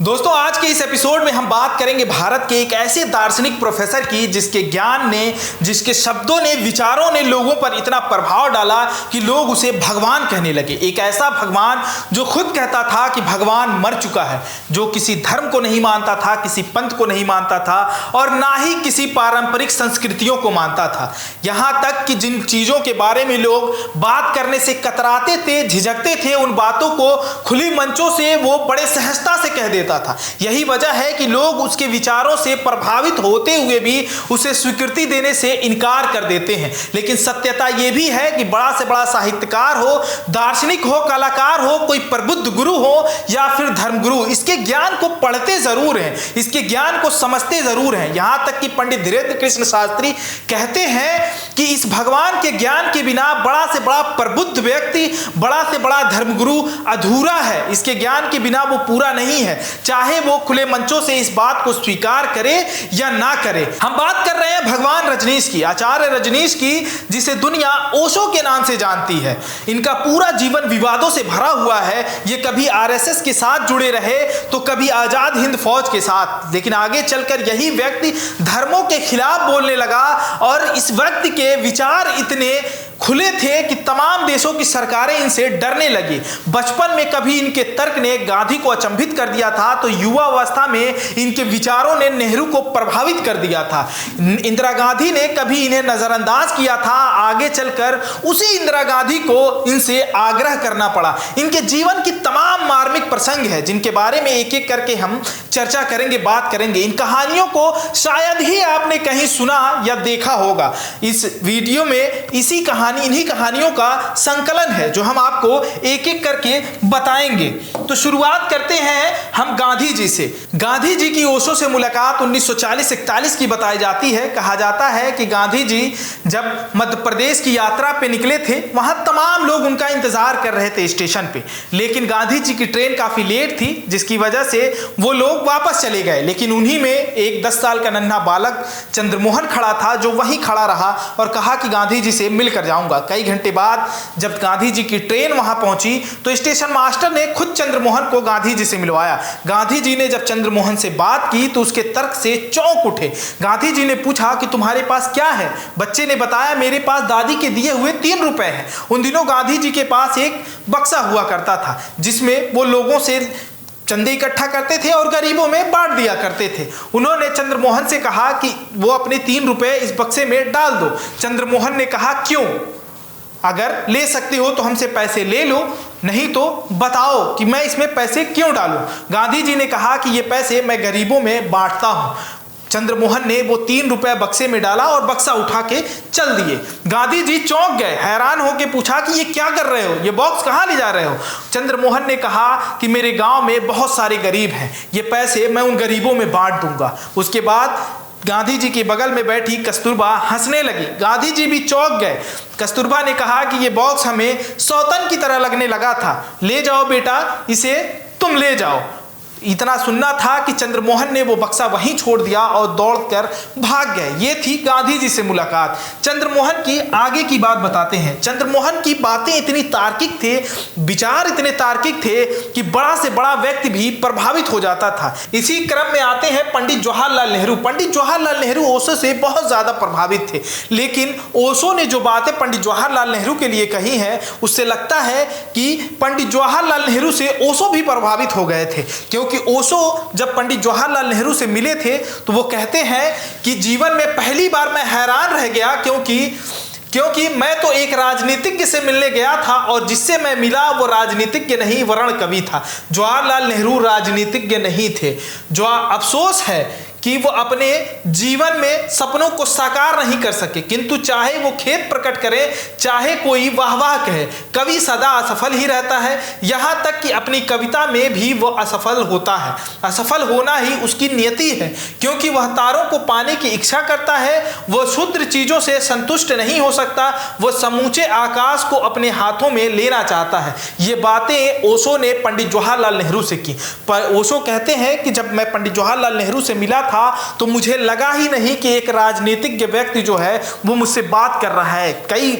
दोस्तों, आज के इस एपिसोड में हम बात करेंगे भारत के एक ऐसे दार्शनिक प्रोफेसर की जिसके ज्ञान ने, जिसके शब्दों ने, विचारों ने लोगों पर इतना प्रभाव डाला कि लोग उसे भगवान कहने लगे। एक ऐसा भगवान जो खुद कहता था कि भगवान मर चुका है, जो किसी धर्म को नहीं मानता था, किसी पंथ को नहीं मानता था और ना ही किसी पारंपरिक संस्कृतियों को मानता था। यहाँ तक कि जिन चीज़ों के बारे में लोग बात करने से कतराते थे, झिझकते थे, उन बातों को खुली मंचों से वो बड़े सहजता से कह देता था। यही वजह है कि लोग उसके विचारों से प्रभावित होते हुए भी उसे स्वीकृति देने से इनकार कर देते हैं। लेकिन सत्यता यह भी है कि बड़ा से बड़ा साहित्यकार हो, दार्शनिक हो, कलाकार हो, कोई प्रबुद्ध गुरु हो या फिर धर्मगुरु, इसके ज्ञान को पढ़ते जरूर हैं, इसके ज्ञान को समझते जरूर हैं। यहां तक कि पंडित धीरेन्द्र कृष्ण शास्त्री कहते हैं कि इस भगवान के ज्ञान के बिना बड़ा से बड़ा प्रबुद्ध व्यक्ति, बड़ा से बड़ा धर्मगुरु अधूरा है। इसके ज्ञान के बिना वो पूरा नहीं है, चाहे वो खुले मंचों से इस बात को स्वीकार करे या ना करे। हम बात कर रहे हैं भगवान रजनीश की, आचार्य रजनीश की, जिसे दुनिया ओशो के नाम से जानती है। इनका पूरा जीवन विवादों से भरा हुआ है। ये कभी आरएसएस के साथ जुड़े रहे तो कभी आजाद हिंद फौज के साथ, लेकिन आगे चलकर यही व्यक्ति धर्मों के खिलाफ बोलने लगा और इस व्यक्ति के विचार इतने खुले थे कि तमाम देशों की सरकारें इनसे डरने लगी। बचपन में कभी इनके तर्क ने गांधी को अचंभित कर दिया था तो युवावस्था में इनके विचारों ने नेहरू को प्रभावित कर दिया था। इंदिरा गांधी ने कभी इन्हें नजरअंदाज किया था, आगे चलकर उसी इंदिरा गांधी को इनसे आग्रह करना पड़ा। इनके जीवन की तमाम मार्मिक प्रसंग है जिनके बारे में एक एक करके हम चर्चा करेंगे, बात करेंगे। इन कहानियों को शायद ही आपने कहीं सुना या देखा होगा। इस वीडियो में इन्हीं कहानियों का संकलन है जो हम आपको एक एक करके बताएंगे। तो शुरुआत करते हैं हम गांधी जी से। गांधी जी की ओशो से मुलाकात 1940-41 की बताई जाती है। कहा जाता है कि गांधी जी जब मध्य प्रदेश की यात्रा पे निकले थे, वहां तमाम लोग उनका इंतजार कर रहे थे स्टेशन पे, लेकिन गांधी जी की ट्रेन काफी लेट थी जिसकी वजह से वो लोग वापस चले गए। लेकिन उन्हीं में एक 10 साल का नन्हा बालक चंद्रमोहन खड़ा था जो वहीं खड़ा रहा और कहा कि गांधी जी से मिलकर जाऊंगा। कई घंटे बाद जब गांधी जी की ट्रेन वहां पहुंची तो स्टेशन मास्टर ने खुद चंद्रमोहन को गांधी जी से मिलवाया। गांधी जी ने जब चंद्रमोहन से बात की तो उसके तर्क से चौंक उठे। गांधी जी ने पूछा कि तुम्हारे पास क्या है? बच्चे ने बताया, मेरे पास दादी के दिए हुए 3 रुपए हैं। उन दिनों गांधी जी के पास एक बक्सा हुआ करता था जिसमें वो लोगों से चंदे इकट्ठा करते थे और गरीबों में बांट दिया करते थे। उन्होंने चंद्रमोहन से कहा कि वो अपने 3 रुपए इस बक्से में डाल दो। चंद्रमोहन ने कहा, क्यों? अगर ले सकते हो तो हमसे पैसे ले लो, नहीं तो बताओ कि मैं इसमें पैसे क्यों डालूं। गांधी जी ने कहा कि ये पैसे मैं गरीबों में बांटता हूं। चंद्रमोहन ने वो 3 रुपए बक्से में डाला और बक्सा उठा के चल दिए। गांधी जी चौंक गए, हैरान होकर पूछा कि ये क्या कर रहे हो, ये बॉक्स कहाँ ले जा रहे हो? चंद्रमोहन ने कहा कि मेरे गांव में बहुत सारे गरीब हैं, ये पैसे मैं उन गरीबों में बांट दूंगा। उसके बाद गांधी जी के बगल में बैठी कस्तूरबा हंसने लगी। गांधी जी भी चौंक गए। कस्तूरबा ने कहा कि ये बॉक्स हमें सौतन की तरह लगने लगा था, ले जाओ बेटा, इसे तुम ले जाओ। इतना सुनना था कि चंद्रमोहन ने वो बक्सा वहीं छोड़ दिया और दौड़कर भाग गए। ये थी गांधी जी से मुलाकात। चंद्रमोहन की आगे की बात बताते हैं। चंद्रमोहन की बातें इतनी तार्किक थे, विचार इतने तार्किक थे कि बड़ा से बड़ा व्यक्ति भी प्रभावित हो जाता था। इसी क्रम में आते हैं पंडित जवाहरलाल नेहरू। पंडित जवाहरलाल नेहरू ओशो से बहुत ज्यादा प्रभावित थे, लेकिन ओशो ने जो बातें पंडित जवाहरलाल नेहरू के लिए कही हैं उससे लगता है कि पंडित जवाहरलाल नेहरू से ओशो भी प्रभावित हो गए थे। क्योंकि ओशो जब पंडित जवाहरलाल नेहरू से मिले थे तो वो कहते हैं कि जीवन में पहली बार मैं हैरान रह गया क्योंकि मैं तो एक राजनीतिज्ञ से मिलने गया था और जिससे मैं मिला वो राजनीतिज्ञ नहीं वर्ण कवि था। जवाहरलाल नेहरू राजनीतिज्ञ नहीं थे। जो अफसोस है कि वो अपने जीवन में सपनों को साकार नहीं कर सके, किंतु चाहे वो खेद प्रकट करे, चाहे कोई वाह वाह कहे, कवि सदा असफल ही रहता है। यहाँ तक कि अपनी कविता में भी वो असफल होता है। असफल होना ही उसकी नियति है, क्योंकि वह तारों को पाने की इच्छा करता है, वह क्षुद्र चीज़ों से संतुष्ट नहीं हो सकता, वह समूचे आकाश को अपने हाथों में लेना चाहता है। ये बातें ओशो ने पंडित जवाहरलाल नेहरू से की। पर ओशो कहते हैं कि जब मैं पंडित जवाहरलाल नेहरू से मिला था तो मुझे लगा ही नहीं कि एक राजनीतिज्ञ व्यक्ति जो है वो मुझसे बात कर रहा है। कई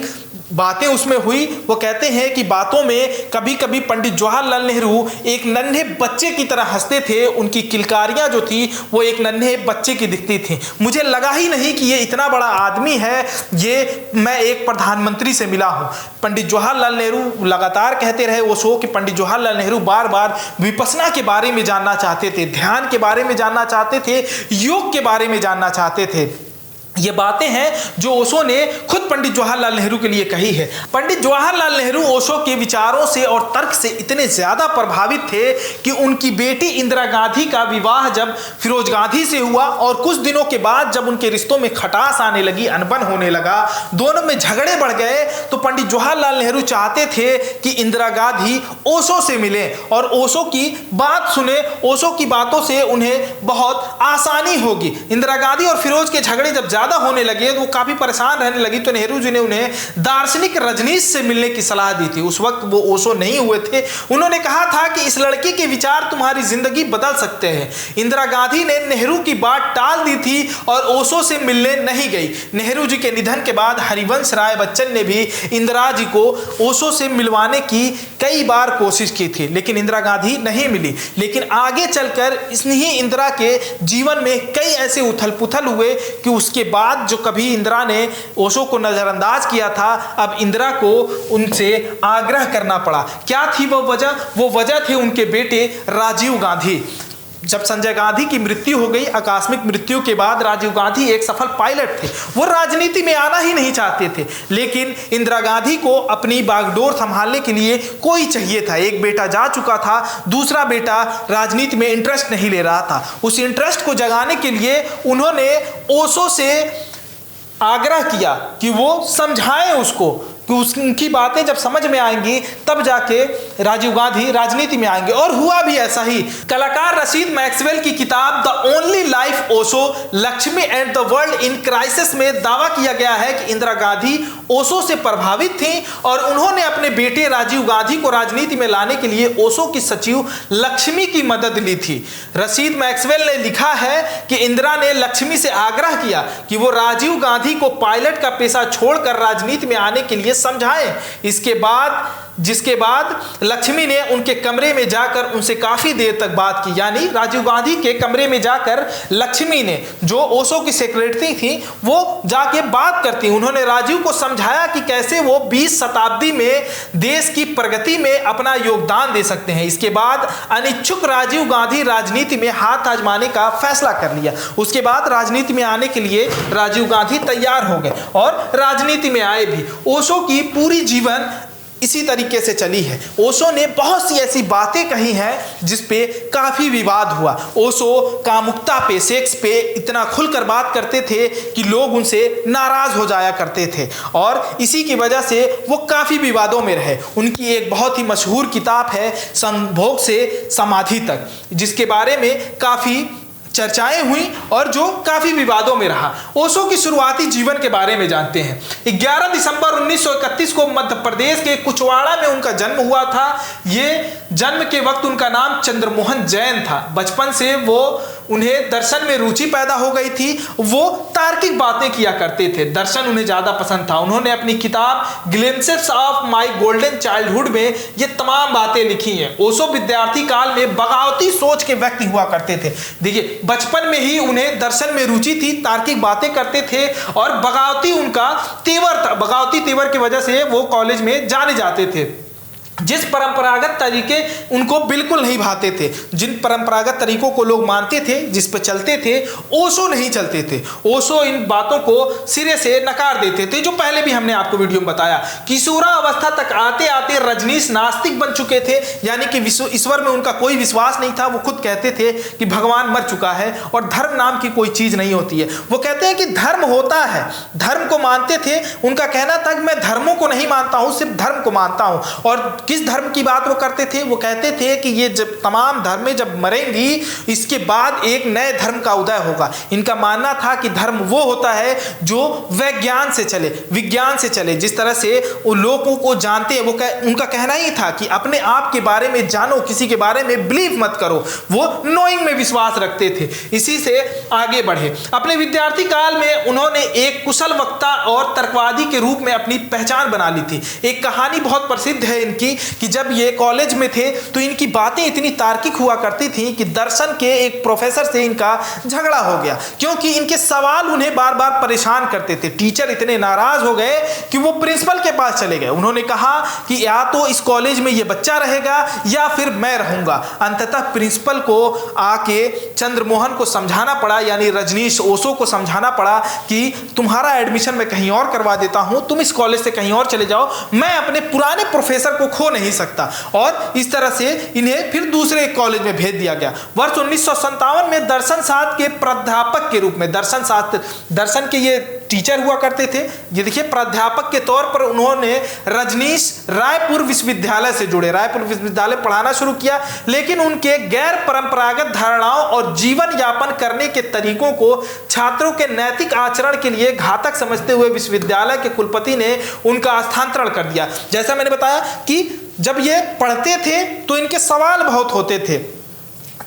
बातें उसमें हुई। वो कहते हैं कि बातों में कभी कभी पंडित जवाहरलाल नेहरू एक नन्हे बच्चे की तरह हंसते थे, उनकी किलकारियां जो थी वो एक नन्हे बच्चे की दिखती थी। मुझे लगा ही नहीं कि ये इतना बड़ा आदमी है, ये मैं एक प्रधानमंत्री से मिला हूं। पंडित जवाहरलाल नेहरू लगातार कहते रहे ओशो कि पंडित जवाहरलाल नेहरू बार बार विपश्यना के बारे में जानना चाहते थे, ध्यान के बारे में जानना चाहते थे, योग के बारे में जानना चाहते थे। ये बातें हैं जो ओशो ने खुद पंडित जवाहरलाल नेहरू के लिए कही है। पंडित जवाहरलाल नेहरू ओशो के विचारों से और तर्क से इतने ज्यादा प्रभावित थे कि उनकी बेटी इंदिरा गांधी का विवाह जब फिरोज गांधी से हुआ और कुछ दिनों के बाद जब उनके रिश्तों में खटास आने लगी, अनबन होने लगा, दोनों में झगड़े बढ़ गए, तो पंडित जवाहरलाल नेहरू चाहते थे कि इंदिरा गांधी ओशो से मिले और ओशो की बात सुने। ओशो की बातों से उन्हें बहुत आसानी होगी। इंदिरा गांधी और फिरोज के झगड़े जब होने लगे तो वो काफी परेशान रहने लगी, तो नेहरू जी ने उन्हें दार्शनिक रजनीश से मिलने की सलाह दी थी। उस वक्त वो ओशो नहीं हुए थे। उन्होंने कहा था कि इस लड़की के विचार तुम्हारी जिंदगी बदल सकते हैं। इंदिरा गांधी ने नेहरू की बात टाल दी थी और ओशो से मिलने नहीं गई। नेहरू जी के निधन के बाद हरिवंश राय बच्चन ने भी इंदिरा जी को ओशो से मिलवाने की कई बार कोशिश की थी, लेकिन इंदिरा गांधी नहीं मिली। लेकिन आगे चलकर इन्हीं इंदिरा के जीवन में कई ऐसे उथल पुथल हुए कि उसके बाद जो कभी इंदिरा ने ओशो को नजरअंदाज किया था, अब इंदिरा को उनसे आग्रह करना पड़ा। क्या थी वो वजह? वो वजह थी उनके बेटे राजीव गांधी। जब संजय गांधी की मृत्यु हो गई, आकस्मिक मृत्यु के बाद राजीव गांधी एक सफल पायलट थे। वो राजनीति में आना ही नहीं चाहते थे, लेकिन इंदिरा गांधी को अपनी बागडोर संभालने के लिए कोई चाहिए था। एक बेटा जा चुका था, दूसरा बेटा राजनीति में इंटरेस्ट नहीं ले रहा था। उस इंटरेस्ट को जगाने के लिए उन्होंने ओशो से आग्रह किया कि वो समझाएं उसको कि उनकी बातें जब समझ में आएंगी तब जाके राजीव गांधी राजनीति में आएंगे। और हुआ भी ऐसा ही। कलाकार रशीद मैक्सवेल की किताब the only life Osho, Lakshmi and the world in crisis में दावा किया गया है कि इंदिरा गांधी ओशो से प्रभावित थी और उन्होंने अपने बेटे राजीव गांधी को राजनीति में लाने के लिए ओशो की सचिव लक्ष्मी की मदद ली थी। रशीद मैक्सवेल ने लिखा है कि इंदिरा ने लक्ष्मी से आग्रह किया कि वो राजीव गांधी को पायलट का पेशा छोड़कर राजनीति में आने के लिए समझाएं। जिसके बाद लक्ष्मी ने उनके कमरे में जाकर उनसे काफी देर तक बात की। यानी राजीव गांधी के कमरे में जाकर लक्ष्मी ने, जो ओशो की सेक्रेटरी थी, वो जाके बात करती। उन्होंने राजीव को समझाया कि कैसे वो 20 शताब्दी में देश की प्रगति में अपना योगदान दे सकते हैं। इसके बाद अनिच्छुक राजीव गांधी राजनीति में हाथ आजमाने का फैसला कर लिया। उसके बाद राजनीति में आने के लिए राजीव गांधी तैयार हो गए और राजनीति में आए भी। ओशो की पूरी जीवन इसी तरीके से चली है। ओशो ने बहुत सी ऐसी बातें कही हैं जिस पे काफी विवाद हुआ। ओशो कामुकता पे, सेक्स पे इतना खुलकर बात करते थे कि लोग उनसे नाराज हो जाया करते थे और इसी की वजह से वो काफी विवादों में रहे। उनकी एक बहुत ही मशहूर किताब है संभोग से समाधि तक, जिसके बारे में काफी चर्चाएं हुई और जो काफी विवादों में रहा। ओशो की शुरुआती जीवन के बारे में जानते हैं। 11 दिसंबर 1931 को मध्य प्रदेश के कुचवाड़ा में उनका जन्म हुआ था। ये जन्म के वक्त उनका नाम चंद्रमोहन जैन था। बचपन से उन्हें दर्शन में रुचि पैदा हो गई थी। वो तार्किक बातें किया करते थे, दर्शन उन्हें ज्यादा पसंद था। उन्होंने अपनी किताब glimpses of my golden childhood में ये तमाम बातें लिखी हैं। ओशो विद्यार्थी काल में बगावती सोच के व्यक्ति हुआ करते थे। देखिए, बचपन में ही उन्हें दर्शन में रुचि थी, तार्किक बातें करते थे और बगावती उनका तेवर था। बगावती तेवर की वजह से वो कॉलेज में जाने जाते थे। जिस परंपरागत तरीके उनको बिल्कुल नहीं भाते थे, जिन परंपरागत तरीकों को लोग मानते थे, जिस पर चलते थे, ओशो नहीं चलते थे। ओशो इन बातों को सिरे से नकार देते थे, जो पहले भी हमने आपको वीडियो में बताया। किशोरावस्था तक आते आते रजनीश नास्तिक बन चुके थे, यानी कि ईश्वर में उनका कोई विश्वास नहीं था। वो खुद कहते थे कि भगवान मर चुका है और धर्म नाम की कोई चीज नहीं होती है। वो कहते हैं कि धर्म होता है, धर्म को मानते थे। उनका कहना था कि मैं धर्मों को नहीं मानता हूं, सिर्फ धर्म को मानता हूं। और किस धर्म की बात वो करते थे? वो कहते थे कि ये जब तमाम धर्में जब मरेंगी, इसके बाद एक नए धर्म का उदय होगा। इनका मानना था कि धर्म वो होता है जो विज्ञान से चले, विज्ञान से चले। जिस तरह से वो लोगों को जानते हैं, उनका कहना ही था कि अपने आप के बारे में जानो, किसी के बारे में बिलीव मत करो। वो नोइंग में विश्वास रखते थे। इसी से आगे बढ़े। अपने विद्यार्थी काल में उन्होंने एक कुशल वक्ता और तर्कवादी के रूप में अपनी पहचान बना ली थी। एक कहानी बहुत प्रसिद्ध है इनकी कि जब ये कॉलेज में थे तो इनकी बातें इतनी तार्किक हुआ करती थी कि दर्शन के एक प्रोफेसर से इनका झगड़ा हो गया, क्योंकि इनके सवाल उन्हें बार बार परेशान करते थे। टीचर इतने नाराज हो गए कि वो प्रिंसिपल के पास चले गए। उन्होंने कहा कि या तो इस कॉलेज में ये बच्चा रहेगा या फिर मैं रहूंगा। अंततः प्रिंसिपल को आके चंद्रमोहन को समझाना पड़ा, यानी रजनीश ओशो को समझाना पड़ा कि तुम्हारा एडमिशन मैं कहीं और करवा देता हूं, तुम इस कॉलेज से कहीं और चले जाओ, मैं अपने पुराने प्रोफेसर को खो नहीं सकता। और इस तरह से इन्हें फिर दूसरे कॉलेज में भेज दिया गया। वर्ष 1957 में दर्शन शास्त्र के प्राध्यापक के रूप में, दर्शन के ये टीचर हुआ करते थे। ये देखिए, प्राध्यापक के तौर पर उन्होंने रजनीश रायपुर विश्वविद्यालय से जुड़े, रायपुर विश्वविद्यालय पढ़ाना शुरू किया। लेकिन उनके गैर परंपरागत धारणाओं और जीवन यापन करने के तरीकों को छात्रों के नैतिक आचरण के लिए घातक समझते हुए विश्वविद्यालय के कुलपति ने उनका स्थानांतरण कर दिया। जैसा मैंने बताया कि जब ये पढ़ते थे तो इनके सवाल बहुत होते थे,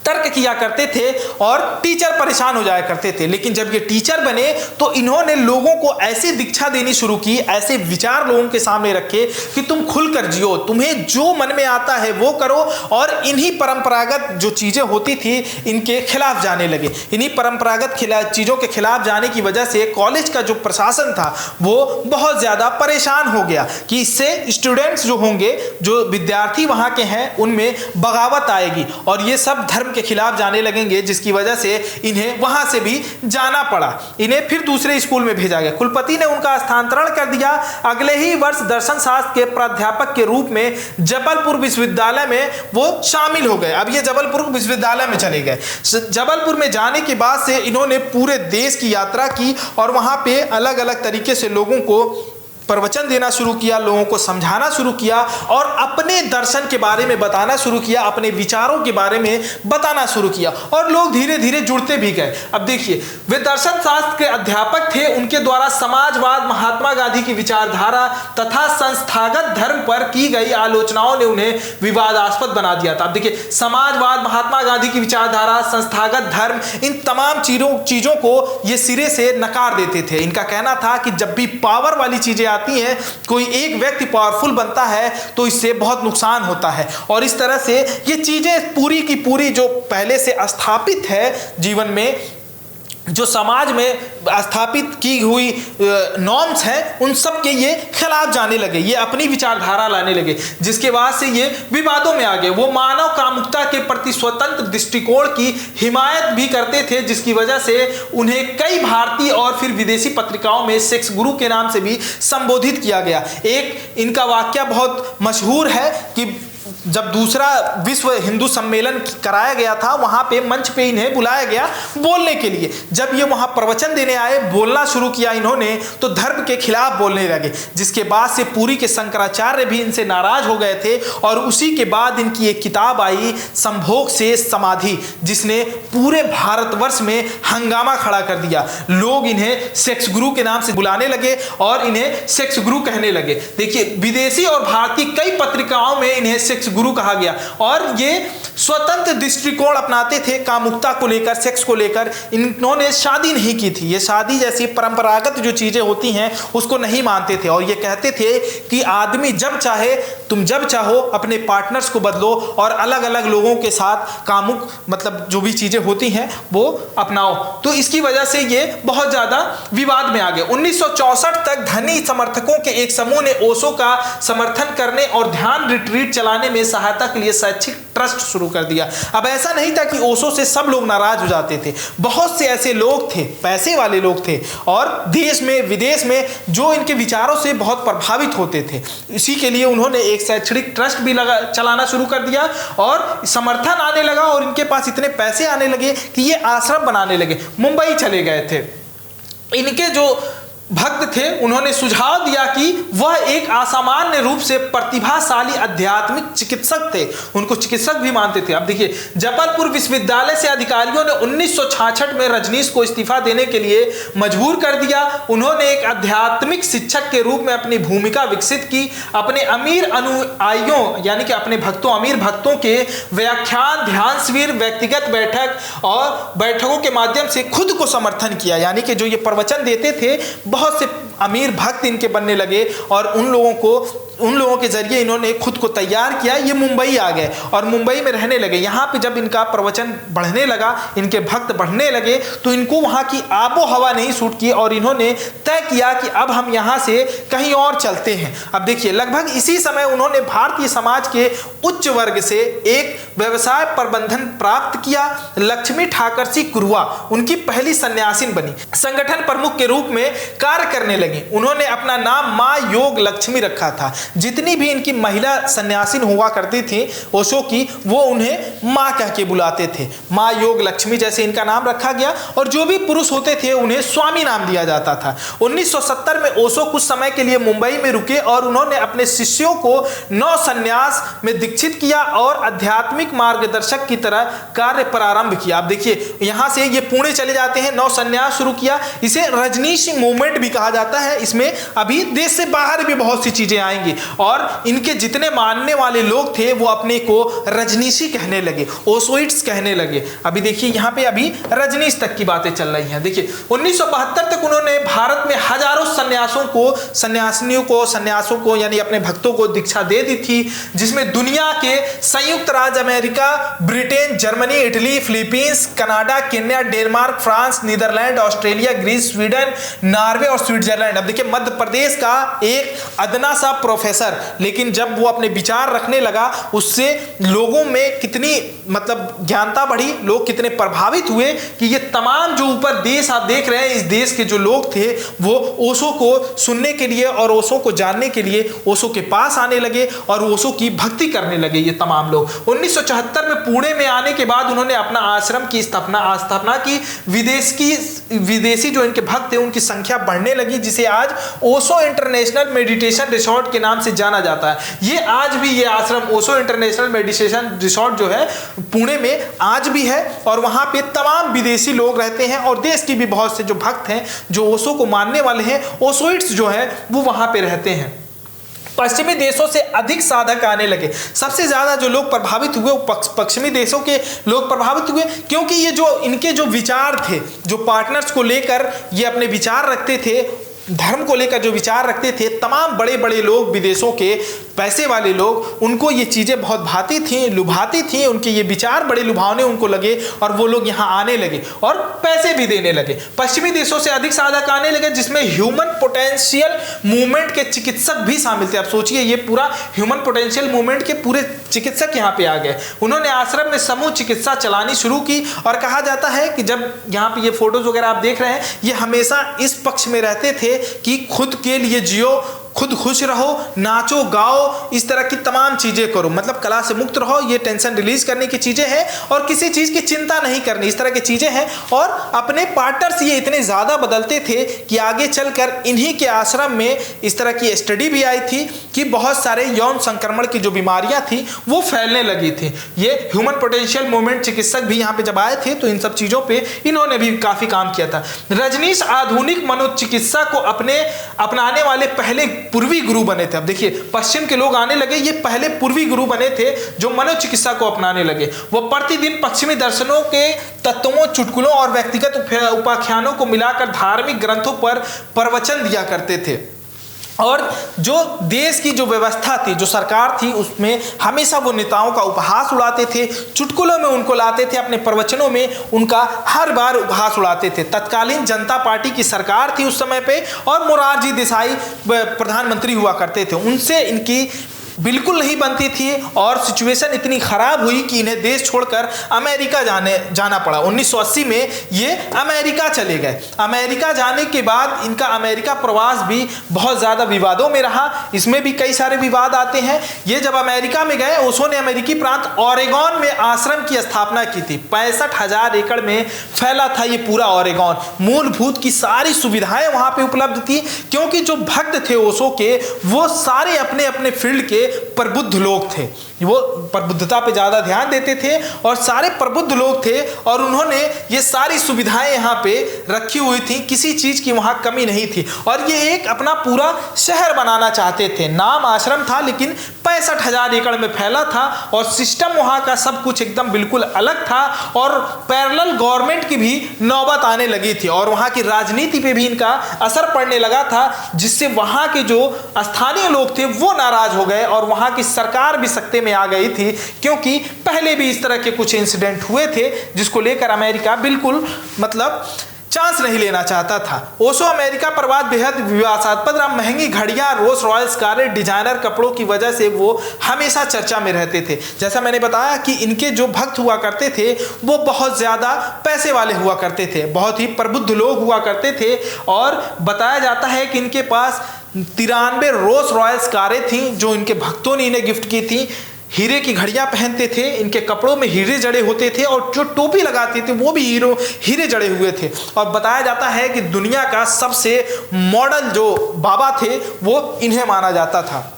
तर्क किया करते थे और टीचर परेशान हो जाया करते थे। लेकिन जब ये टीचर बने तो इन्होंने लोगों को ऐसी दीक्षा देनी शुरू की, ऐसे विचार लोगों के सामने रखे कि तुम खुलकर जियो, तुम्हें जो मन में आता है वो करो। और इन्हीं परंपरागत जो चीजें होती थी इनके खिलाफ जाने लगे। इन्हीं परंपरागत चीजों के खिलाफ जाने की वजह से कॉलेज का जो प्रशासन था वो बहुत ज्यादा परेशान हो गया कि इससे स्टूडेंट्स जो होंगे, जो विद्यार्थी वहां के हैं, उनमें बगावत आएगी और ये सब धर्म के खिलाफ जाने लगेंगे, जिसकी वजह से इन्हें वहां से भी जाना पड़ा। इन्हें फिर दूसरे स्कूल में भेजा गया। कुलपति ने उनका स्थानांतरण कर दिया। अगले ही वर्ष दर्शन शास्त्र के प्राध्यापक के रूप में जबलपुर विश्वविद्यालय में वो शामिल हो गए। अब ये जबलपुर विश्वविद्यालय में चले गए। जबलपुर में जाने के बाद से इन्होंने पूरे देश की यात्रा की और वहां पे अलग अलग तरीके से लोगों को प्रवचन देना शुरू किया, लोगों को समझाना शुरू किया और अपने दर्शन के बारे में बताना शुरू किया, अपने विचारों के बारे में बताना शुरू किया और लोग धीरे धीरे जुड़ते भी गए। अब देखिए, वे दर्शन शास्त्र के अध्यापक थे। उनके द्वारा समाजवाद, महात्मा गांधी की विचारधारा तथा संस्थागत धर्म पर की गई आलोचनाओं ने उन्हें विवादास्पद बना दिया था। अब देखिए, समाजवाद, महात्मा गांधी की विचारधारा, संस्थागत धर्म, इन तमाम चीजों को ये सिरे से नकार देते थे। इनका कहना था कि जब भी पावर वाली चीजें आती है, कोई एक व्यक्ति पावरफुल बनता है तो इससे बहुत नुकसान होता है। और इस तरह से ये चीजें पूरी की पूरी जो पहले से स्थापित है जीवन में, जो समाज में स्थापित की हुई नॉर्म्स हैं, उन सब के ये खिलाफ जाने लगे, ये अपनी विचारधारा लाने लगे, जिसके बाद से ये विवादों में आ गए। वो मानव कामुकता के प्रति स्वतंत्र दृष्टिकोण की हिमायत भी करते थे, जिसकी वजह से उन्हें कई भारतीय और फिर विदेशी पत्रिकाओं में सेक्स गुरु के नाम से भी संबोधित किया गया। एक इनका वाक्य बहुत मशहूर है कि जब दूसरा विश्व हिंदू सम्मेलन कराया गया था, वहां पे मंच पे इन्हें बुलाया गया बोलने के लिए। जब ये वहां प्रवचन देने आए, बोलना शुरू किया इन्होंने, तो धर्म के खिलाफ बोलने लगे, जिसके बाद से पूरी के शंकराचार्य भी इनसे नाराज हो गए थे। और उसी के बाद इनकी एक किताब आई, संभोग से समाधि, जिसने पूरे भारतवर्ष में हंगामा खड़ा कर दिया। लोग इन्हें सेक्स गुरु के नाम से बुलाने लगे और इन्हें सेक्स गुरु कहने लगे। देखिए, विदेशी और भारतीय कई पत्रिकाओं में इन्हें सेक्स गुरु कहा गया और ये स्वतंत्र दृष्टिकोण अपनाते थे कामुकता को लेकर, सेक्स को लेकर। इन्होंने शादी नहीं की थी, ये शादी जैसी परंपरागत जो चीजें होती हैं उसको नहीं मानते थे और ये कहते थे कि आदमी जब चाहे, तुम जब चाहो अपने पार्टनर्स को बदलो और अलग अलग लोगों के साथ कामुक मतलब जो भी चीजें होती हैं वो अपनाओ। तो इसकी वजह से ये बहुत ज्यादा विवाद में आ गए। 1964 तक धनी समर्थकों के एक समूह ने ओशो का समर्थन करने और ध्यान रिट्रीट चलाने में सहायता के लिए शैक्षिक ट्रस्ट शुरू कर दिया। अब ऐसा नहीं था कि ओशो से सब लोग नाराज हो जाते थे, बहुत से ऐसे लोग थे, पैसे वाले लोग थे और देश में विदेश में जो इनके विचारों से बहुत प्रभावित होते थे। इसी के लिए उन्होंने एक शैक्षणिक ट्रस्ट भी चलाना शुरू कर दिया और समर्थन आने लगा और इनके पास इतने पैसे आने लगे कि ये आश्रम बनाने लगे। मुंबई चले गए थे। इनके जो भक्त थे, उन्होंने सुझाव दिया कि वह एक असामान्य रूप से प्रतिभाशाली आध्यात्मिक चिकित्सक थे। उनको चिकित्सक भी मानते थे। अब देखिए, जबलपुर विश्वविद्यालय से अधिकारियों ने 1966 में रजनीश को इस्तीफा देने के लिए मजबूर कर दिया। उन्होंने एक आध्यात्मिक शिक्षक के रूप में अपनी भूमिका विकसित की। अपने अमीर अनुयायियों यानी कि अपने भक्तों, अमीर भक्तों के व्याख्यान, ध्यान शिविर, व्यक्तिगत बैठक और बैठकों के माध्यम से खुद को समर्थन किया। यानी कि जो ये प्रवचन देते थे, बहुत से अमीर भक्त इनके बनने लगे और उन लोगों के जरिए इन्होंने खुद को तैयार किया। ये मुंबई आ गए और मुंबई में रहने लगे। यहाँ पे जब इनका प्रवचन बढ़ने लगा, इनके भक्त बढ़ने लगे, तो इनको वहाँ की आबो हवा नहीं सूट की और इन्होंने तय किया कि अब हम यहाँ से कहीं और चलते हैं। अब देखिए, लगभग इसी समय उन्होंने भारतीय समाज के उच्च वर्ग से एक व्यवसाय प्रबंधन प्राप्त किया। लक्ष्मी ठाकरसी कुरुआ उनकी पहली सन्यासिन बनी, संगठन प्रमुख के रूप में कार्य करने लगी। उन्होंने अपना नाम माँ योग लक्ष्मी रखा था। जितनी भी इनकी महिला सन्यासिन हुआ करती थी ओशो की, वो उन्हें माँ कह के बुलाते थे। माँ योग लक्ष्मी जैसे इनका नाम रखा गया और जो भी पुरुष होते थे उन्हें स्वामी नाम दिया जाता था। 1970 में ओशो कुछ समय के लिए मुंबई में रुके और उन्होंने अपने शिष्यों को नौ संन्यास में दीक्षित किया और आध्यात्मिक मार्गदर्शक की तरह कार्य प्रारंभ किया। अब देखिए, यहां से ये पुणे चले जाते हैं, नौ संन्यास शुरू किया। इसे रजनीश मूवमेंट भी कहा जाता है। इसमें अभी देश से बाहर भी बहुत सी चीजें आएंगी और इनके जितने मानने वाले लोग थे वो अपने को रजनीशी कहने लगे, ओशोइट्स कहने लगे। अभी देखिए, यहाँ पे अभी रजनीश तक की बातें चल रही हैं। देखिए, 1972 तक उन्होंने भारत में हजारों सन्यासों को यानी अपने भक्तों को दीक्षा दे दी थी, जिसमें दुनिया के संयुक्त राज्य America, Britain, Germany, Italy, Philippines, Canada, Kenya, Denmark, France, Netherland, Australia, Greece, Sweden, Norway और स्विट्जरलैंड। अब देखिए, मध्य प्रदेश का एक अदना सा प्रोफेसर, लेकिन जब वो अपने विचार रखने लगा, उससे लोगों में कितनी मतलब ज्ञानता बढ़ी, लोग कितने प्रभावित हुए कि ये तमाम जो ऊपर देश आप देख रहे हैं, इस देश के जो लोग थे वो ओशो को सुनने के लिए और ओशो को जानने के लिए ओशो के पास आने लगे और ओशो की भक्ति करने लगे ये तमाम लोग। 1974 में पुणे में आने के बाद उन्होंने अपना आश्रम की स्थापना की। विदेशी जो इनके भक्त थे उनकी संख्या बढ़ने लगी, जिसे आज ओशो इंटरनेशनल मेडिटेशन रिसोर्ट के नाम से जाना जाता है। ये आज भी ये आश्रम ओशो इंटरनेशनल मेडिटेशन रिसोर्ट जो है पुणे में आज भी है और वहां पे तमाम विदेशी लोग रहते हैं और देश की भी बहुत से जो भक्त हैं जो ओशो को मानने वाले हैं, ओशोइट्स जो है वो वहां पे रहते हैं। पश्चिमी देशों से अधिक साधक आने लगे। सबसे ज्यादा जो लोग प्रभावित हुए वो पश्चिमी देशों के लोग प्रभावित हुए, क्योंकि ये जो इनके जो विचार थे, जो पार्टनर्स को लेकर ये अपने विचार रखते थे, धर्म को लेकर जो विचार रखते थे, तमाम बड़े बड़े लोग, विदेशों के पैसे वाले लोग, उनको ये चीज़ें बहुत भाती थी, लुभाती थी। उनके ये विचार बड़े लुभावने उनको लगे और वो लोग यहाँ आने लगे और पैसे भी देने लगे। पश्चिमी देशों से अधिक साधक आने लगे, जिसमें ह्यूमन पोटेंशियल मूवमेंट के चिकित्सक भी शामिल थे। अब सोचिए, ये पूरा ह्यूमन पोटेंशियल मूवमेंट के पूरे चिकित्सक यहाँ पे आ गए। उन्होंने आश्रम में समूह चिकित्सा चलानी शुरू की और कहा जाता है कि जब यहाँ पे ये फोटोज वगैरह आप देख रहे हैं, ये हमेशा इस पक्ष में रहते थे कि खुद के लिए जियो, खुद खुश रहो, नाचो गाओ, इस तरह की तमाम चीजें करो, मतलब कला से मुक्त रहो, ये टेंशन रिलीज करने की चीजें हैं और किसी चीज की चिंता नहीं करनी, इस तरह की चीजें हैं। और अपने पार्टनर्स ये इतने ज्यादा बदलते थे कि आगे चलकर इन्हीं के आश्रम में इस तरह की स्टडी भी आई थी कि बहुत सारे यौन संक्रमण की जो बीमारियां थी वो फैलने लगी थी। ये ह्यूमन पोटेंशियल मूवमेंट चिकित्सक भी यहाँ पे जब आए थे तो इन सब चीजों पे इन्होंने भी काफी काम किया था। रजनीश आधुनिक मनोचिकित्सा को अपनाने वाले पहले पूर्वी गुरु बने थे। अब देखिए, पश्चिम के लोग आने लगे, ये पहले पूर्वी गुरु बने थे जो मनोचिकित्सा को अपनाने लगे। वो प्रतिदिन पश्चिमी दर्शनों के तत्वों, चुटकुलों और व्यक्तिगत उपाख्यानों को मिलाकर धार्मिक ग्रंथों पर प्रवचन दिया करते थे। और जो देश की जो व्यवस्था थी, जो सरकार थी, उसमें हमेशा वो नेताओं का उपहास उड़ाते थे, चुटकुलों में उनको लाते थे, अपने प्रवचनों में उनका हर बार उपहास उड़ाते थे। तत्कालीन जनता पार्टी की सरकार थी उस समय पे और मोरारजी देसाई प्रधानमंत्री हुआ करते थे। उनसे इनकी बिल्कुल नहीं बनती थी और सिचुएशन इतनी ख़राब हुई कि इन्हें देश छोड़कर अमेरिका जाना पड़ा। 1980 में ये अमेरिका चले गए। अमेरिका जाने के बाद इनका अमेरिका प्रवास भी बहुत ज़्यादा विवादों में रहा। इसमें भी कई सारे विवाद आते हैं। ये जब अमेरिका में गए, ओशो ने अमेरिकी प्रांत ओरेगॉन में आश्रम की स्थापना की थी। 65,000 एकड़ में फैला था ये पूरा ओरेगॉन। मूलभूत की सारी सुविधाएं वहाँ पर उपलब्ध थी, क्योंकि जो भक्त थे ओशो के वो सारे अपने अपने फील्ड के प्रबुद्ध लोग थे। वो प्रबुद्धता पे ज़्यादा ध्यान देते थे और सारे प्रबुद्ध लोग थे और उन्होंने ये सारी सुविधाएं यहाँ पे रखी हुई थी। किसी चीज़ की वहाँ कमी नहीं थी और ये एक अपना पूरा शहर बनाना चाहते थे। नाम आश्रम था लेकिन 65,000 एकड़ में फैला था और सिस्टम वहाँ का सब कुछ एकदम बिल्कुल अलग था और पैरेलल गवर्नमेंट की भी नौबत आने लगी थी और वहाँ की राजनीति पे भी इनका असर पड़ने लगा था, जिससे वहाँ के जो स्थानीय लोग थे वो नाराज हो गए और वहाँ की सरकार भी सत्ते में आ गई थी, क्योंकि पहले भी इस तरह के कुछ इंसिडेंट हुए थे जिसको लेकर अमेरिका बिल्कुल मतलब चांस नहीं लेना चाहता था। ओशो अमेरिका प्रवास बेहद विवादास्पद रहा। महंगी घड़ियां, रोल्स रॉयल्स कारें, डिजाइनर कपड़ों की वजह से वो हमेशा चर्चा में रहते थे। जैसा मैंने बताया कि इनके जो भक्त हुआ करते थे वो बहुत ज़्यादा पैसे वाले हुआ करते थे, बहुत ही प्रबुद्ध लोग हुआ करते थे और बताया जाता है कि इनके पास 93 रोल्स रॉयल्स कारें थीं जो इनके भक्तों ने इन्हें गिफ्ट की थी। हीरे की घड़ियां पहनते थे, इनके कपड़ों में हीरे जड़े होते थे और जो टोपी लगाते थे वो भी हीरे जड़े हुए थे। और बताया जाता है कि दुनिया का सबसे मॉडर्न जो बाबा थे वो इन्हें माना जाता था,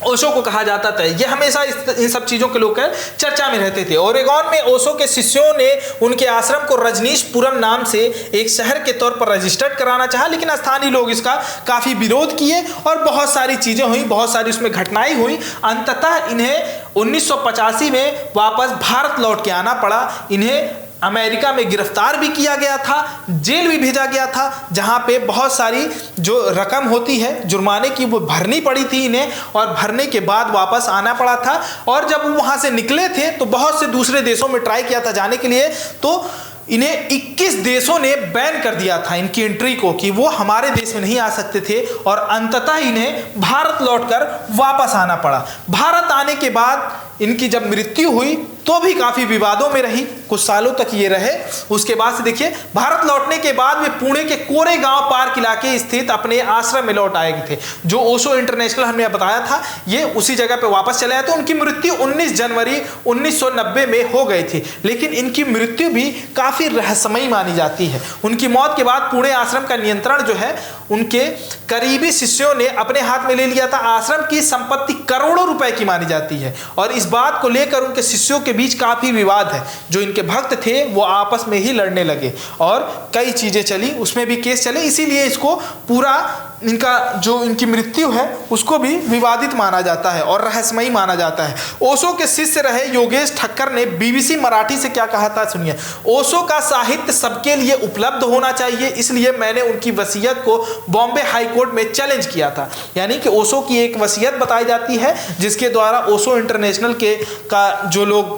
ओशो को कहा जाता था। ये हमेशा इन सब चीज़ों के लोग चर्चा में रहते थे। ओरेगॉन में ओशो के शिष्यों ने उनके आश्रम को रजनीशपुरम नाम से एक शहर के तौर पर रजिस्टर्ड कराना चाहा, लेकिन स्थानीय लोग इसका काफ़ी विरोध किए और बहुत सारी चीज़ें हुई, बहुत सारी उसमें घटनाएं हुई। अंततः इन्हें 1985 में वापस भारत लौट के आना पड़ा। इन्हें अमेरिका में गिरफ्तार भी किया गया था, जेल भी भेजा गया था, जहां पे बहुत सारी जो रकम होती है जुर्माने की वो भरनी पड़ी थी इन्हें और भरने के बाद वापस आना पड़ा था। और जब वो वहां से निकले थे तो बहुत से दूसरे देशों में ट्राई किया था जाने के लिए, तो इन्हें 21 देशों ने बैन कर दिया था इनकी एंट्री को कि वो हमारे देश में नहीं आ सकते थे और अंततः इन्हें भारत लौटकर वापस आना पड़ा। भारत आने के बाद इनकी जब मृत्यु हुई तो भी काफ़ी विवादों में रही, कुछ सालों तक ये रहे। उसके बाद से देखिए भारत लौटने के बाद वे पुणे के कोरेगांव पार्क इलाके स्थित अपने आश्रम में लौट आए थे। जो ओशो इंटरनेशनल हमने बताया था ये उसी जगह पे वापस चले आए थे। उनकी मृत्यु 19 जनवरी 1990 में हो गई थी, लेकिन इनकी मृत्यु भी काफ़ी रहस्यमयी मानी जाती है। उनकी मौत के बाद पुणे आश्रम का नियंत्रण जो है उनके करीबी शिष्यों ने अपने हाथ में ले लिया था। आश्रम की संपत्ति करोड़ों रुपए की मानी जाती है और इस बात को लेकर उनके शिष्यों के बीच काफ़ी विवाद है। जो इनके भक्त थे वो आपस में ही लड़ने लगे और कई चीज़ें चली, उसमें भी केस चले, इसीलिए इसको पूरा इनका जो इनकी मृत्यु है उसको भी विवादित माना जाता है और रहस्यमयी माना जाता है। ओशो के शिष्य रहे योगेश ठक्कर ने बीबीसी मराठी से क्या कहा था सुनिए। ओशो का साहित्य सबके लिए उपलब्ध होना चाहिए, इसलिए मैंने उनकी वसीयत को बॉम्बे हाई कोर्ट में चैलेंज किया था। यानी कि ओशो की एक वसीयत बताई जाती है जिसके द्वारा ओशो इंटरनेशनल के का जो लोग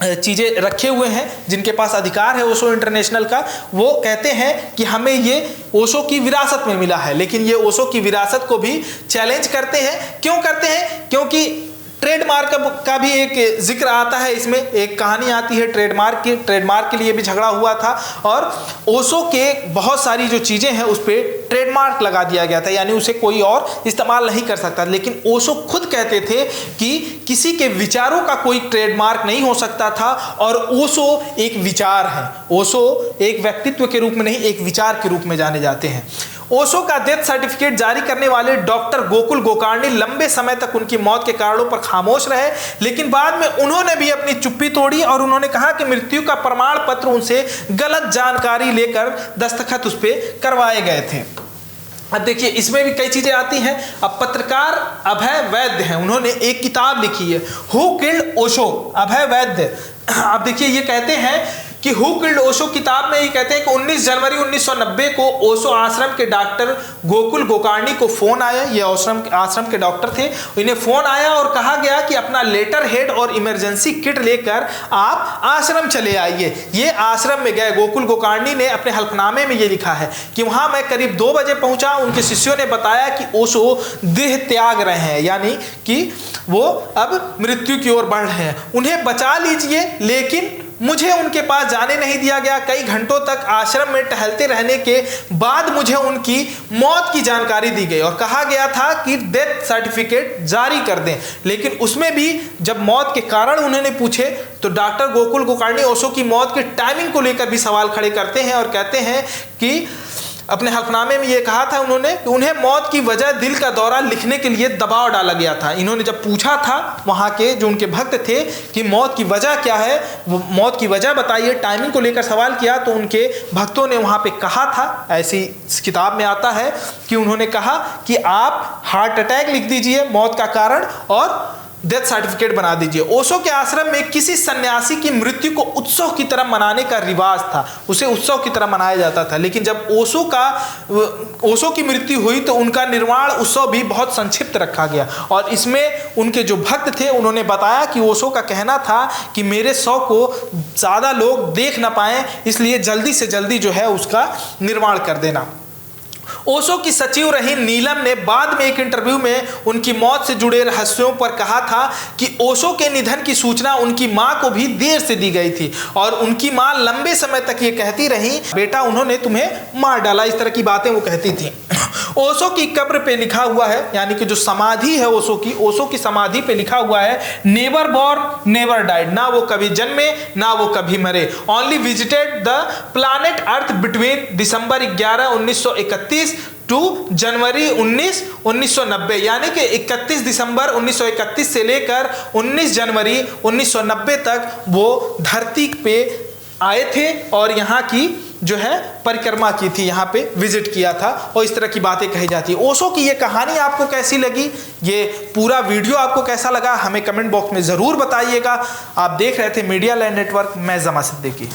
चीज़ें रखे हुए हैं, जिनके पास अधिकार है ओशो इंटरनेशनल का, वो कहते हैं कि हमें ये ओशो की विरासत में मिला है, लेकिन ये ओशो की विरासत को भी चैलेंज करते हैं। क्यों करते हैं? क्योंकि ट्रेडमार्क का भी एक जिक्र आता है, इसमें एक कहानी आती है ट्रेडमार्क की। ट्रेडमार्क के लिए भी झगड़ा हुआ था और ओशो के बहुत सारी जो चीज़ें हैं उस पर ट्रेडमार्क लगा दिया गया था, यानी उसे कोई और इस्तेमाल नहीं कर सकता। लेकिन ओशो खुद कहते थे कि किसी के विचारों का कोई ट्रेडमार्क नहीं हो सकता था और ओशो एक विचार है। ओशो एक व्यक्तित्व के रूप में नहीं, एक विचार के रूप में जाने जाते हैं। ओशो का डेथ सर्टिफिकेट जारी करने वाले डॉक्टर गोकुल गोकर्णी लंबे समय तक उनकी मौत के कारणों पर खामोश रहे, लेकिन बाद में उन्होंने भी अपनी चुप्पी तोड़ी और उन्होंने कहा कि मृत्यु का प्रमाण पत्र उनसे गलत जानकारी लेकर दस्तखत उस पर करवाए गए थे। अब देखिए इसमें भी कई चीज़ें आती हैं। अब पत्रकार अभय वैद्य हैं, उन्होंने एक किताब लिखी है हु किल्ड ओशो, अभय वैद्य। अब देखिए ये कहते हैं कि हु किल्ड ओशो किताब में ये कहते हैं कि 19 जनवरी 1990 को ओशो आश्रम के डॉक्टर गोकुल गोकर्णी को फोन आया। ये आश्रम के डॉक्टर थे, इन्हें फोन आया और कहा गया कि अपना लेटर हेड और इमरजेंसी किट लेकर आप आश्रम चले आइए। ये आश्रम में गए। गोकुल गोकर्णी ने अपने हल्फनामे में ये लिखा है कि वहां मैं करीब 2 बजे पहुंचा। उनके शिष्यों ने बताया कि ओशो देह त्याग रहे हैं, यानी कि वो अब मृत्यु की ओर बढ़ रहे हैं, उन्हें बचा लीजिए। लेकिन मुझे उनके पास जाने नहीं दिया गया। कई घंटों तक आश्रम में टहलते रहने के बाद मुझे उनकी मौत की जानकारी दी गई और कहा गया था कि डेथ सर्टिफिकेट जारी कर दें। लेकिन उसमें भी जब मौत के कारण उन्होंने पूछे तो डॉक्टर गोकुल गोकर्णी ओशो की मौत के टाइमिंग को लेकर भी सवाल खड़े करते हैं और कहते हैं कि अपने हल्फनामे में ये कहा था उन्होंने कि उन्हें मौत की वजह दिल का दौरा लिखने के लिए दबाव डाला गया था। इन्होंने जब पूछा था वहाँ के जो उनके भक्त थे कि मौत की वजह क्या है, वो मौत की वजह बताइए, टाइमिंग को लेकर सवाल किया, तो उनके भक्तों ने वहाँ पे कहा था, ऐसी किताब में आता है कि उन्होंने कहा कि आप हार्ट अटैक लिख दीजिए मौत का कारण और डेथ सर्टिफिकेट बना दीजिए। ओशो के आश्रम में किसी सन्यासी की मृत्यु को उत्सव की तरह मनाने का रिवाज था, उसे उत्सव की तरह मनाया जाता था। लेकिन जब ओशो की मृत्यु हुई तो उनका निर्वाण उत्सव भी बहुत संक्षिप्त रखा गया और इसमें उनके जो भक्त थे उन्होंने बताया कि ओशो का कहना था कि मेरे शव को ज़्यादा लोग देख ना पाएं, इसलिए जल्दी से जल्दी जो है उसका निर्माण कर देना। ओशो की सचिव रही नीलम ने बाद में एक इंटरव्यू में उनकी मौत से जुड़े रहस्यों पर कहा था कि ओशो के निधन की सूचना उनकी मां को भी देर से दी गई थी और उनकी मां लंबे समय तक ये कहती रही, बेटा उन्होंने तुम्हें मार डाला, इस तरह की बातें वो कहती थी। ओशो की कब्र पे लिखा हुआ है, यानी कि जो समाधि है ओशो की समाधि पे लिखा हुआ है, नेवर बॉर्न नेवर डाइड, ना वो कभी जन्मे ना वो कभी मरे, only visited the planet earth between December 11, 1931 to January 19, 1990, यानी कि 31 दिसंबर 1931 से लेकर 19 जनवरी 1990 तक वो धरती पे आए थे और यहाँ की जो है परिक्रमा की थी, यहाँ पे विजिट किया था और इस तरह की बातें कही जाती है। ओशो की ये कहानी आपको कैसी लगी, ये पूरा वीडियो आपको कैसा लगा, हमें कमेंट बॉक्स में ज़रूर बताइएगा। आप देख रहे थे मीडिया लैंड नेटवर्क, मैं जमा सिद्दीकी।